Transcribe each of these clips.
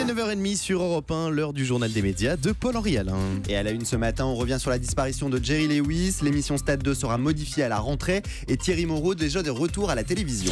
est 9h30 sur Europe 1, l'heure du journal des médias de Paul-Henri Alain. Et à la une ce matin, on revient sur la disparition de Jerry Lewis. L'émission Stade 2 sera modifiée à la rentrée et Thierry Moreau déjà de retour à la télévision.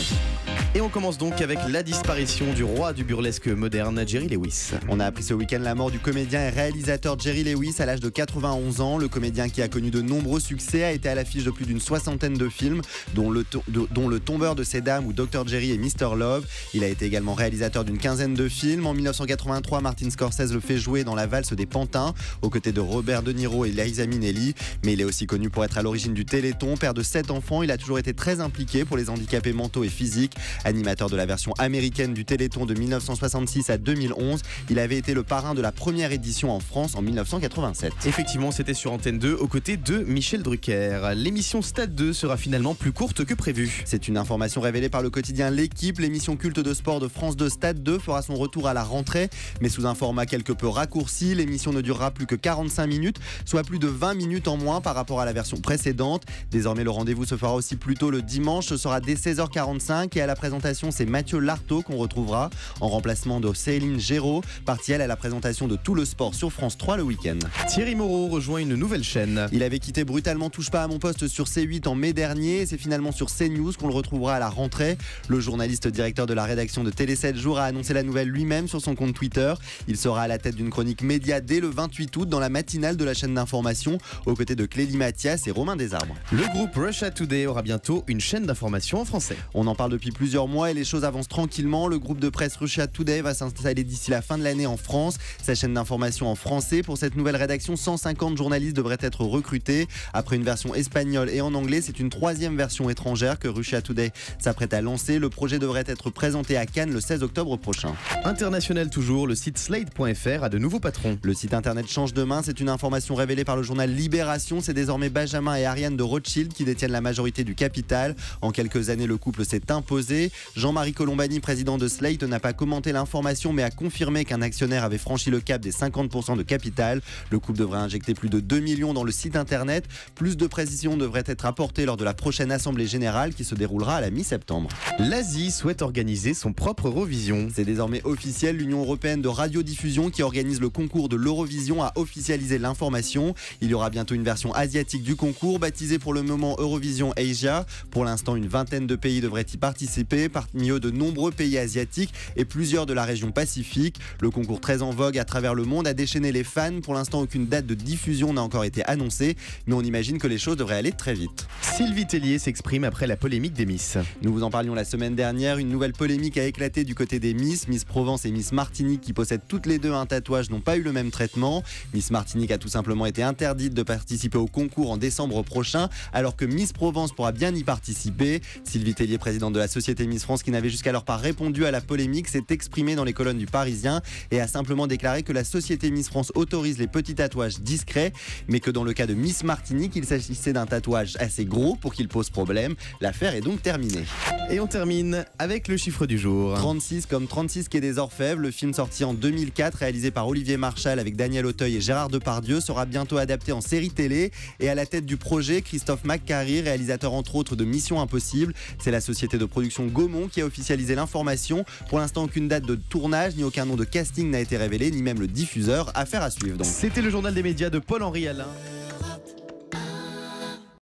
Et on commence donc avec la disparition du roi du burlesque moderne, Jerry Lewis. On a appris ce week-end la mort du comédien et réalisateur Jerry Lewis à l'âge de 91 ans. Le comédien qui a connu de nombreux succès a été à l'affiche de plus d'une soixantaine de films, dont le Tombeur de ces dames ou Dr Jerry et Mr Love. Il a été également réalisateur d'une quinzaine de films. En 1983, Martin Scorsese le fait jouer dans La valse des pantins, aux côtés de Robert De Niro et Liza Minnelli. Mais il est aussi connu pour être à l'origine du Téléthon. Père de 7 enfants, il a toujours été très impliqué pour les handicapés mentaux et physiques. Animateur de la version américaine du Téléthon de 1966 à 2011, il avait été le parrain de la première édition en France en 1987. Effectivement, c'était sur Antenne 2 aux côtés de Michel Drucker. L'émission Stade 2 sera finalement plus courte que prévu. C'est une information révélée par le quotidien L'Équipe. L'émission culte de sport de France 2 Stade 2 fera son retour à la rentrée, mais sous un format quelque peu raccourci. L'émission ne durera plus que 45 minutes, soit plus de 20 minutes en moins par rapport à la version précédente. Désormais, le rendez-vous se fera aussi plus tôt le dimanche. Ce sera dès 16h45 et à la présentation, c'est Mathieu Lartaud qu'on retrouvera en remplacement de Céline Géraud, partie elle à la présentation de Tout le sport sur France 3 le week-end. Thierry Moreau rejoint une nouvelle chaîne. Il avait quitté brutalement Touche pas à mon poste sur C8 en mai dernier et c'est finalement sur CNews qu'on le retrouvera à la rentrée. Le journaliste directeur de la rédaction de Télé 7 jours a annoncé la nouvelle lui-même sur son compte Twitter. Il sera à la tête d'une chronique média dès le 28 août dans la matinale de la chaîne d'information aux côtés de Clélie Mathias et Romain Desarbres. Le groupe Russia Today aura bientôt une chaîne d'information en français. On en parle depuis plusieurs mois et les choses avancent tranquillement. Le groupe de presse Russia Today va s'installer d'ici la fin de l'année en France. Sa chaîne d'information en français. Pour cette nouvelle rédaction, 150 journalistes devraient être recrutés. Après une version espagnole et en anglais, c'est une troisième version étrangère que Russia Today s'apprête à lancer. Le projet devrait être présenté à Cannes le 16 octobre prochain. International toujours, le site slate.fr a de nouveaux patrons. Le site internet change de main. C'est une information révélée par le journal Libération. C'est désormais Benjamin et Ariane de Rothschild qui détiennent la majorité du capital. En quelques années, le couple s'est imposé. Jean-Marie Colombani, président de Slate, n'a pas commenté l'information mais a confirmé qu'un actionnaire avait franchi le cap des 50% de capital. Le couple devrait injecter plus de 2 millions dans le site internet. Plus de précisions devraient être apportées lors de la prochaine assemblée générale qui se déroulera à la mi-septembre. L'Asie souhaite organiser son propre Eurovision. C'est désormais officiel. L'Union européenne de radiodiffusion qui organise le concours de l'Eurovision a officialisé l'information. Il y aura bientôt une version asiatique du concours baptisée pour le moment Eurovision Asia. Pour l'instant, une vingtaine de pays devraient y participer, parmi eux de nombreux pays asiatiques et plusieurs de la région Pacifique. Le concours très en vogue à travers le monde a déchaîné les fans. Pour l'instant, aucune date de diffusion n'a encore été annoncée, mais on imagine que les choses devraient aller très vite. Sylvie Tellier s'exprime après la polémique des Miss. Nous vous en parlions la semaine dernière. Une nouvelle polémique a éclaté du côté des Miss. Miss Provence et Miss Martinique, qui possèdent toutes les deux un tatouage, n'ont pas eu le même traitement. Miss Martinique a tout simplement été interdite de participer au concours en décembre prochain, alors que Miss Provence pourra bien y participer. Sylvie Tellier, présidente de la société Miss France, qui n'avait jusqu'alors pas répondu à la polémique, s'est exprimée dans les colonnes du Parisien et a simplement déclaré que la société Miss France autorise les petits tatouages discrets, mais que dans le cas de Miss Martinique, il s'agissait d'un tatouage assez gros pour qu'il pose problème. L'affaire est donc terminée. Et on termine avec le chiffre du jour. 36 comme 36 quai des Orfèvres, le film sorti en 2004, réalisé par Olivier Marchal avec Daniel Auteuil et Gérard Depardieu, sera bientôt adapté en série télé. Et à la tête du projet, Christophe McQuarrie, réalisateur entre autres de Mission Impossible. C'est la société de production Gaumont qui a officialisé l'information. Pour l'instant, aucune date de tournage ni aucun nom de casting n'a été révélé, ni même le diffuseur. Affaire à suivre donc. C'était le journal des médias de Paul-Henri Alain.